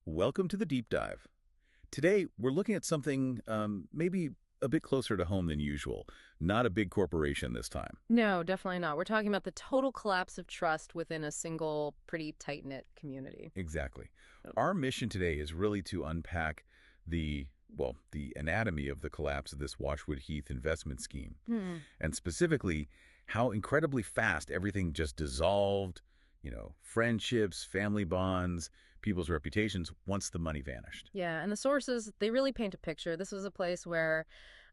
Welcome to the deep dive. Today, we're looking at something maybe a bit closer to home than usual. Not a big corporation this time. No, definitely not. We're talking about the total collapse of trust within a single, pretty tight-knit community. Exactly. Oh. Our mission today is really to unpack the anatomy of the collapse of this Washwood Heath investment scheme, Hmm. and specifically how incredibly fast everything just dissolved, friendships, family bonds, people's reputations once the money vanished. Yeah, and the sources, they really paint a picture. This was a place where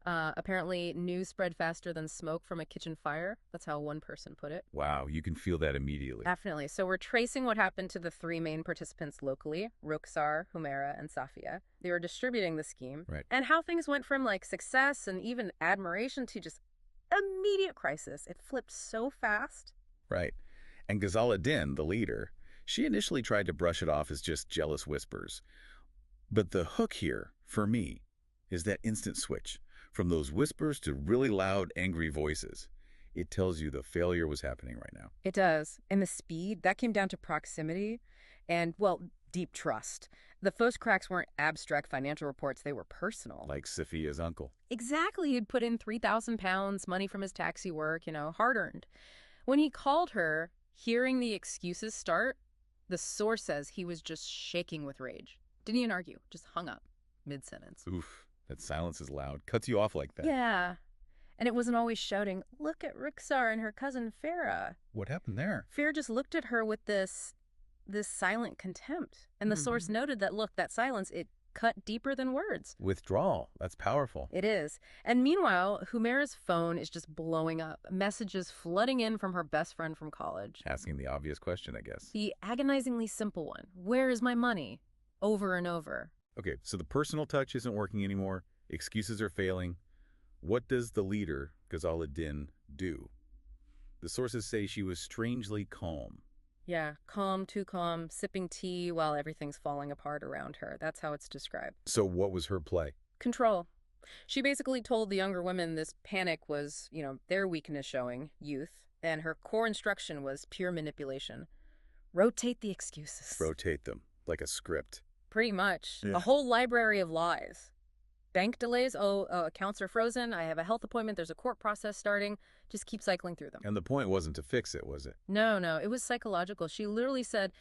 apparently news spread faster than smoke from a kitchen fire. That's how one person put it. Wow, you can feel that immediately. Definitely. So we're tracing what happened to the three main participants locally, Rukhsar, Humaira, and Safia. They were distributing the scheme. Right. And how things went from like success and even admiration to just immediate crisis. It flipped so fast. Right. And Ghazala Din, the leader, she initially tried to brush it off as just jealous whispers. But the hook here, for me, is that instant switch from those whispers to really loud, angry voices. It tells you the failure was happening right now. It does. And the speed, that came down to proximity and, well, deep trust. The first cracks weren't abstract financial reports, they were personal. Like Sophia's uncle. Exactly. He'd put in £3,000, money from his taxi work, hard earned. When he called her, hearing the excuses start, the source says he was just shaking with rage. Didn't even argue, just hung up mid sentence. Oof, that silence is loud. Cuts you off like that. Yeah. And it wasn't always shouting, look at Rukhsar and her cousin Farah. What happened there? Fear just looked at her with this silent contempt. And the source noted that, look, that silence, it cut deeper than words. Withdrawal. That's powerful. It is. And meanwhile, Humaira's phone is just blowing up. Messages flooding in from her best friend from college. Asking the obvious question, I guess. The agonizingly simple one. Where is my money? Over and over. Okay, so the personal touch isn't working anymore. Excuses are failing. What does the leader, Ghazala Din, do? The sources say she was strangely calm. Yeah, calm, too calm, sipping tea while everything's falling apart around her. That's how it's described. So what was her play? Control. She basically told the younger women this panic was, their weakness showing, youth, and her core instruction was pure manipulation. Rotate the excuses. Rotate them, like a script. Pretty much. Yeah. A whole library of lies. Bank delays, accounts are frozen, I have a health appointment, there's a court process starting. Just keep cycling through them. And the point wasn't to fix it, was it? No, it was psychological. She literally said,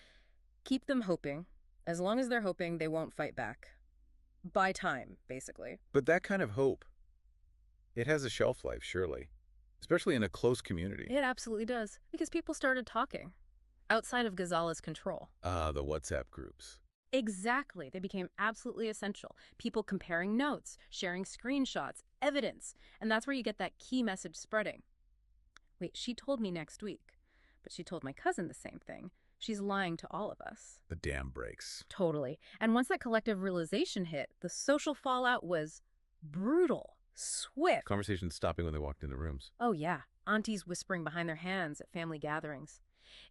keep them hoping. As long as they're hoping, they won't fight back. Buy time, basically. But that kind of hope, it has a shelf life, surely. Especially in a close community. It absolutely does. Because people started talking. Outside of Ghazala's control. The WhatsApp groups. Exactly. They became absolutely essential. People comparing notes, sharing screenshots, evidence. And that's where you get that key message spreading. Wait, she told me next week. But she told my cousin the same thing. She's lying to all of us. The dam breaks. Totally. And once that collective realization hit, the social fallout was brutal, swift. Conversations stopping when they walked into rooms. Oh, yeah. Aunties whispering behind their hands at family gatherings.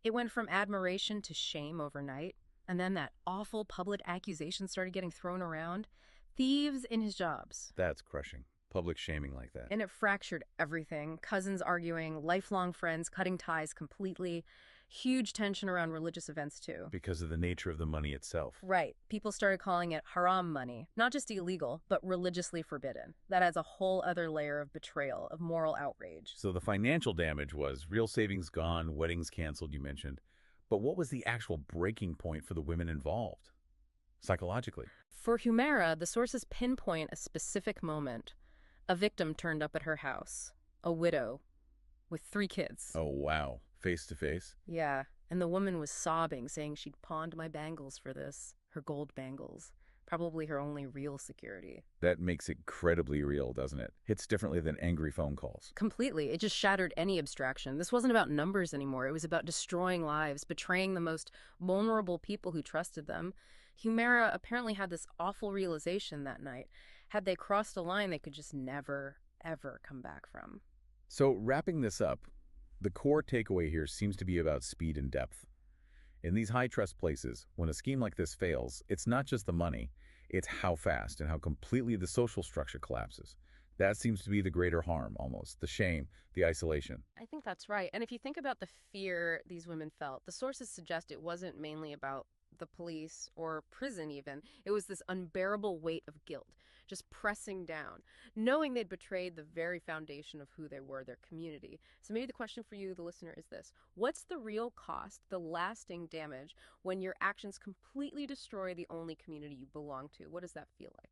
It went from admiration to shame overnight. And then that awful public accusation started getting thrown around. Thieves in his jobs. That's crushing. Public shaming like that. And it fractured everything. Cousins arguing, lifelong friends cutting ties completely. Huge tension around religious events, too. Because of the nature of the money itself. Right. People started calling it haram money. Not just illegal, but religiously forbidden. That adds a whole other layer of betrayal, of moral outrage. So the financial damage was real savings gone, weddings canceled, you mentioned. But what was the actual breaking point for the women involved? Psychologically. For Humaira, the sources pinpoint a specific moment. A victim turned up at her house. A widow. With 3 kids. Oh, wow. Face to face? Yeah. And the woman was sobbing, saying she'd pawned my bangles for this. Her gold bangles. Probably her only real security. That makes it incredibly real, doesn't it? Hits differently than angry phone calls. Completely. It just shattered any abstraction. This wasn't about numbers anymore. It was about destroying lives, betraying the most vulnerable people who trusted them. Humaira apparently had this awful realization that night. Had they crossed a line they could just never, ever come back from. So, wrapping this up, the core takeaway here seems to be about speed and depth. In these high-trust places, when a scheme like this fails, it's not just the money, it's how fast and how completely the social structure collapses. That seems to be the greater harm, almost. The shame, the isolation. I think that's right. And if you think about the fear these women felt, the sources suggest it wasn't mainly about the police, or prison even. It was this unbearable weight of guilt, just pressing down, knowing they'd betrayed the very foundation of who they were, their community. So maybe the question for you, the listener, is this. What's the real cost, the lasting damage, when your actions completely destroy the only community you belong to? What does that feel like?